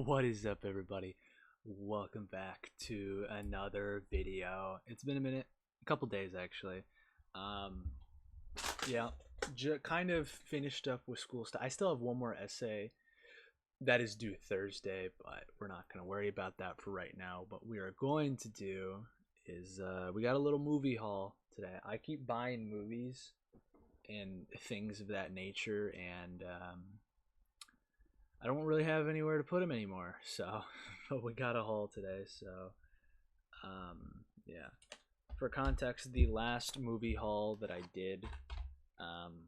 What is up, everybody? Welcome back to another video. It's been a minute, a couple days actually. Um, yeah, kind of finished up with school stuff. I still have one more essay that is due Thursday, but we're not going to worry about that for right now. What we are going to do is we got a little movie haul today. I keep buying movies and things of that nature, and I don't really have anywhere to put them anymore. So, but we got a haul today. So, yeah. For context, the last movie haul that I did, um,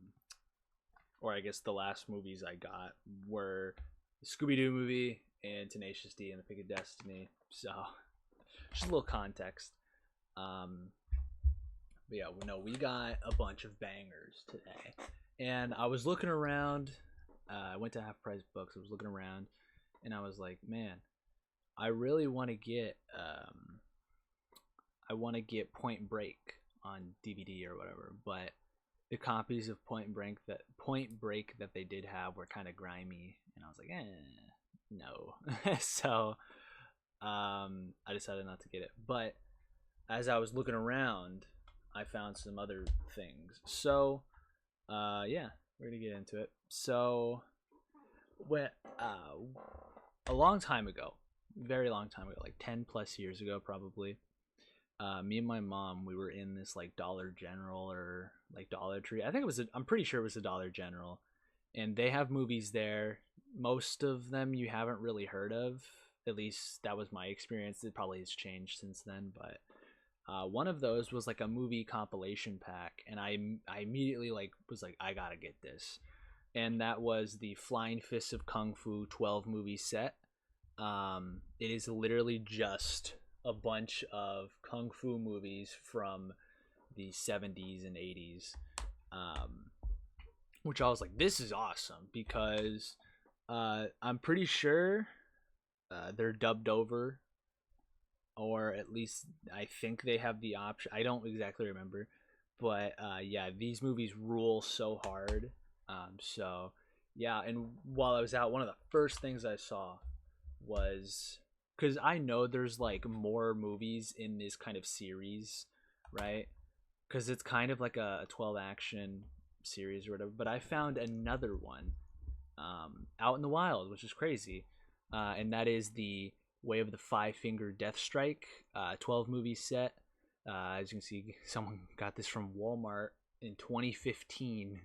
or I guess the last movies I got were the Scooby Doo movie and Tenacious D and the Pick of Destiny. So, just a little context. Um, but yeah, we got a bunch of bangers today, and I was looking around. I went to Half Price Books. I was looking around, and I was like, man, I really want to get Point Break on DVD or whatever, but the copies of Point Break that they did have were kind of grimy, and I was like, no. So I decided not to get it. But as I was looking around, I found some other things. So yeah, we're gonna get into it. So when a long time ago, very long time ago, like 10 plus years ago probably, me and my mom, we were in this like Dollar General or like Dollar Tree. I think I'm pretty sure it was a Dollar General, and they have movies there. Most of them you haven't really heard of. At least that was my experience. It probably has changed since then, but one of those was like a movie compilation pack, and I immediately was like, I gotta get this. And that was the Flying Fists of Kung Fu 12 movie set. It is literally just a bunch of kung fu movies from the 70s and 80s, which I was like, this is awesome because I'm pretty sure they're dubbed over, or at least I think they have the option. I don't exactly remember, but yeah, these movies rule so hard. So yeah, and while I was out, one of the first things I saw was, because I know there's like more movies in this kind of series, right? Because it's kind of like a 12 action series or whatever. But I found another one out in the wild, which is crazy, and that is the Way of the Five Finger Death Strike 12 movie set. As you can see, someone got this from Walmart in 2015,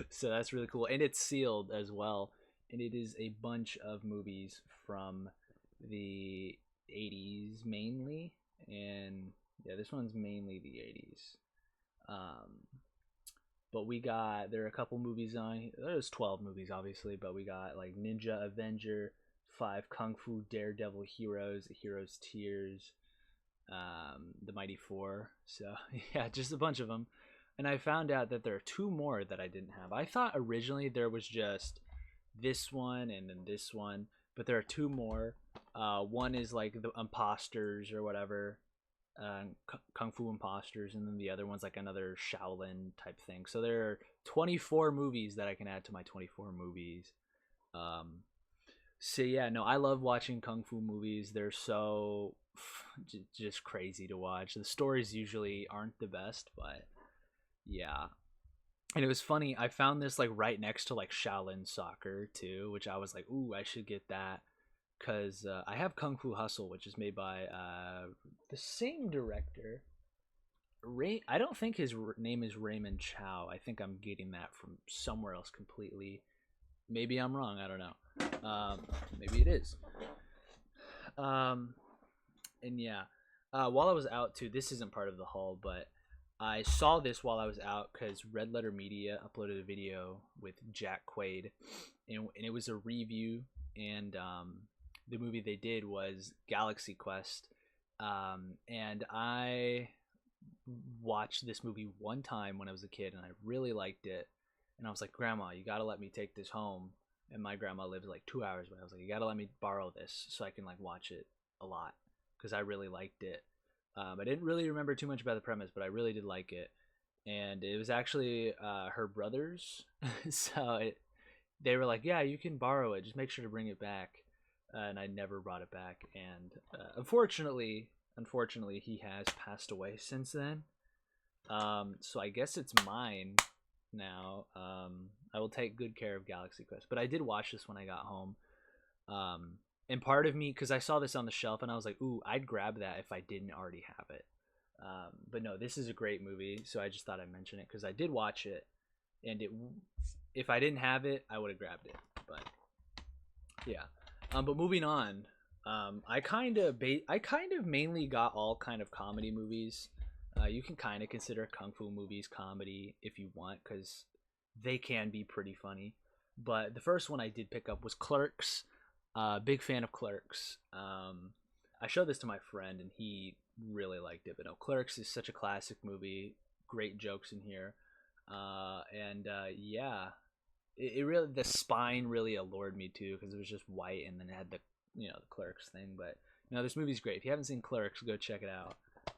so that's really cool, and it's sealed as well. And it is a bunch of movies from the 80s mainly, and yeah, this one's mainly the 80s. But there are a couple movies on. There's 12 movies obviously, but we got like Ninja Avenger, 5 Kung Fu Daredevil Heroes, Heroes Tears, the Mighty Four. So yeah, just a bunch of them. And I found out that there are 2 more that I didn't have. I thought originally there was just this one and then this one, but there are 2 more. One is like the Imposters or whatever, Kung Fu Imposters, and then the other one's like another Shaolin type thing. So there are 24 movies that I can add to my 24 movies. So yeah, no, I love watching Kung Fu movies. They're so just crazy to watch. The stories usually aren't the best, but yeah. And it was funny, I found this like right next to like Shaolin Soccer too, which I was like, ooh, I should get that. Because I have Kung Fu Hustle, which is made by the same director. I don't think his name is Raymond Chow. I think I'm getting that from somewhere else completely. Maybe I'm wrong. I don't know. Maybe it is. And yeah, while I was out too, this isn't part of the haul, but I saw this while I was out because Red Letter Media uploaded a video with Jack Quaid, and it was a review, and the movie they did was Galaxy Quest, and I watched this movie one time when I was a kid, and I really liked it, and I was like, Grandma, you gotta let me take this home. And my grandma lives like 2 hours away. I was like, you gotta let me borrow this so I can like watch it a lot because I really liked it. I didn't really remember too much about the premise, but I really did like it. And it was actually her brother's, so they were like, "Yeah, you can borrow it. Just make sure to bring it back." and I never brought it back. And unfortunately, he has passed away since then. So I guess it's mine now. I will take good care of Galaxy Quest. But I did watch this when I got home. And part of me, because I saw this on the shelf and I was like, ooh, I'd grab that if I didn't already have it. But no, this is a great movie, so I just thought I'd mention it because I did watch it, and if I didn't have it, I would have grabbed it. But yeah. But moving on, I kind of mainly got all kind of comedy movies. You can kind of consider kung fu movies comedy if you want, because they can be pretty funny. But the first one I did pick up was Clerks. Big fan of Clerks. I showed this to my friend and he really liked it. But no, Clerks is such a classic movie. Great jokes in here. Yeah, it really, the spine really allured me too because it was just white and then it had the the Clerks thing. But this movie's great. If you haven't seen Clerks, go check it out.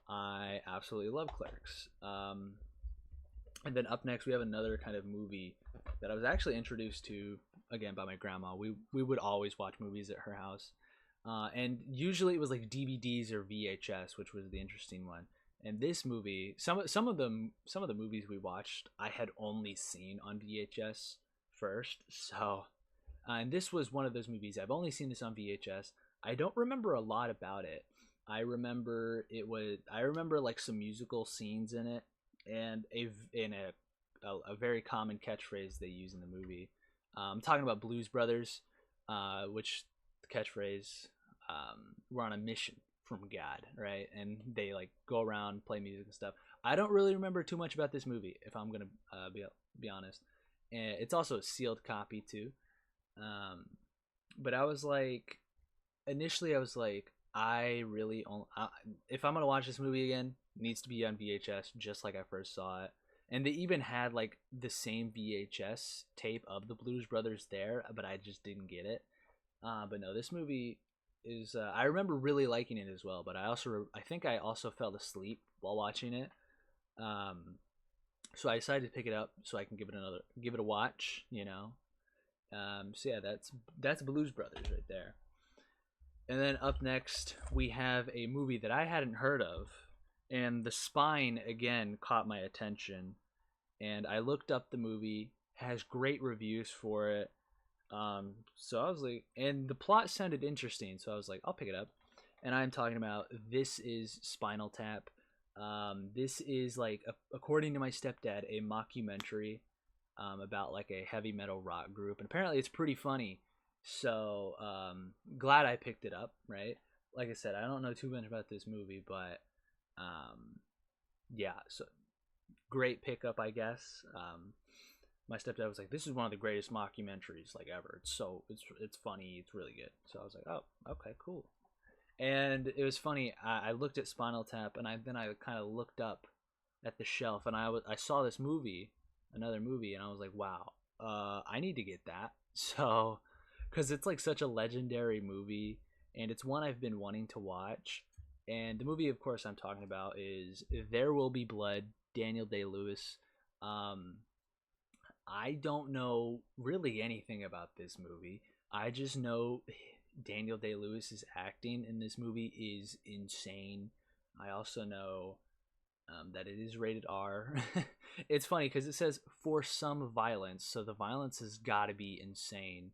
I absolutely love Clerks. And then up next we have another kind of movie that I was actually introduced to again by my grandma. We would always watch movies at her house, and usually it was like DVDs or VHS, which was the interesting one. And this movie, some of the movies we watched, I had only seen on VHS first. So, and this was one of those movies I've only seen this on VHS. I don't remember a lot about it. I remember like some musical scenes in it, and a very common catchphrase they use in the movie. I'm talking about Blues Brothers, which the catchphrase, we're on a mission from God, right? And they like go around, play music and stuff. I don't really remember too much about this movie, if I'm gonna be honest. And it's also a sealed copy too. But I was like, initially I was like, if I'm gonna watch this movie again, it needs to be on VHS, just like I first saw it. And they even had like the same VHS tape of the Blues Brothers there, but I just didn't get it. But no, this movie is. I remember really liking it as well, but I think I also fell asleep while watching it. So I decided to pick it up so I can give it a watch. So yeah, that's Blues Brothers right there. And then up next we have a movie that I hadn't heard of, and the spine again caught my attention, and I looked up the movie. Has great reviews for it. So I was like, and the plot sounded interesting, so I was like, I'll pick it up. And I'm talking about This Is Spinal Tap. This is like, according to my stepdad, a mockumentary about like a heavy metal rock group, and apparently it's pretty funny. So glad I picked it up, right? Like I said, I don't know too much about this movie, but yeah, so great pickup, I guess. My stepdad was like, "This is one of the greatest mockumentaries like ever. It's funny, it's really good." So I was like, "Oh, okay, cool." And it was funny. I looked at Spinal Tap, and then I kind of looked up at the shelf, and I saw this movie, another movie, and I was like, "Wow, I need to get that." So, because it's like such a legendary movie, and it's one I've been wanting to watch. And the movie, of course, I'm talking about is There Will Be Blood. Daniel Day-Lewis. I don't know really anything about this movie. I just know Daniel Day-Lewis's acting in this movie is insane. I also know that it is rated R. It's funny because it says for some violence, so the violence has got to be insane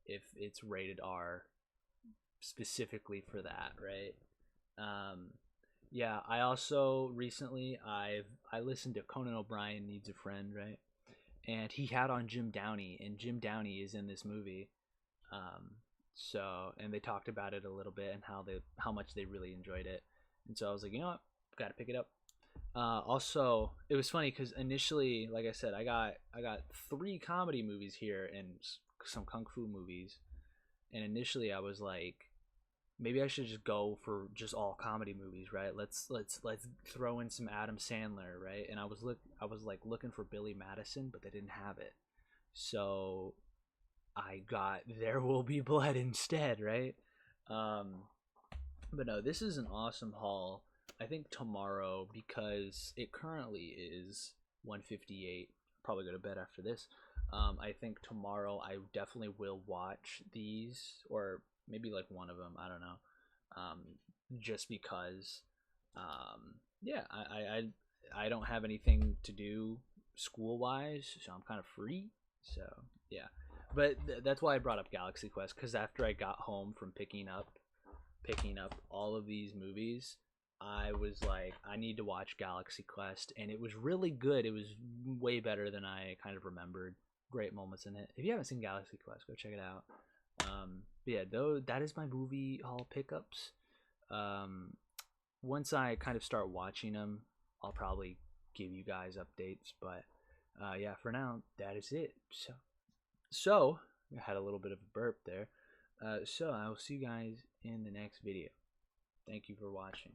if it's rated R specifically for that, right? Yeah, I also recently I listened to Conan O'Brien Needs a Friend, right? And he had on Jim Downey, and Jim Downey is in this movie. And they talked about it a little bit and how much they really enjoyed it. And so I was like, you know what, gotta pick it up. Also, it was funny because initially, like I said, I got 3 comedy movies here and some kung fu movies. And initially, I was like, maybe I should just go for just all comedy movies, right? Let's throw in some Adam Sandler, right? And I was like looking for Billy Madison, but they didn't have it. So I got There Will Be Blood instead, right? But no, this is an awesome haul. I think tomorrow, because it currently is 1:58. Probably go to bed after this. I think tomorrow I definitely will watch these, or maybe like one of them. I don't know. Um, just because, yeah, I don't have anything to do school wise, so I'm kind of free. So yeah, but that's why I brought up Galaxy Quest, because after I got home from picking up all of these movies, I was like, I need to watch Galaxy Quest, and it was really good. It was way better than I kind of remembered. Great moments in it. If you haven't seen Galaxy Quest, go check it out. But yeah, though that is my movie hall pickups. Um, Once I kind of start watching them, I'll probably give you guys updates. But yeah, for now, that is it. So I had a little bit of a burp there. So I will see you guys in the next video. Thank you for watching.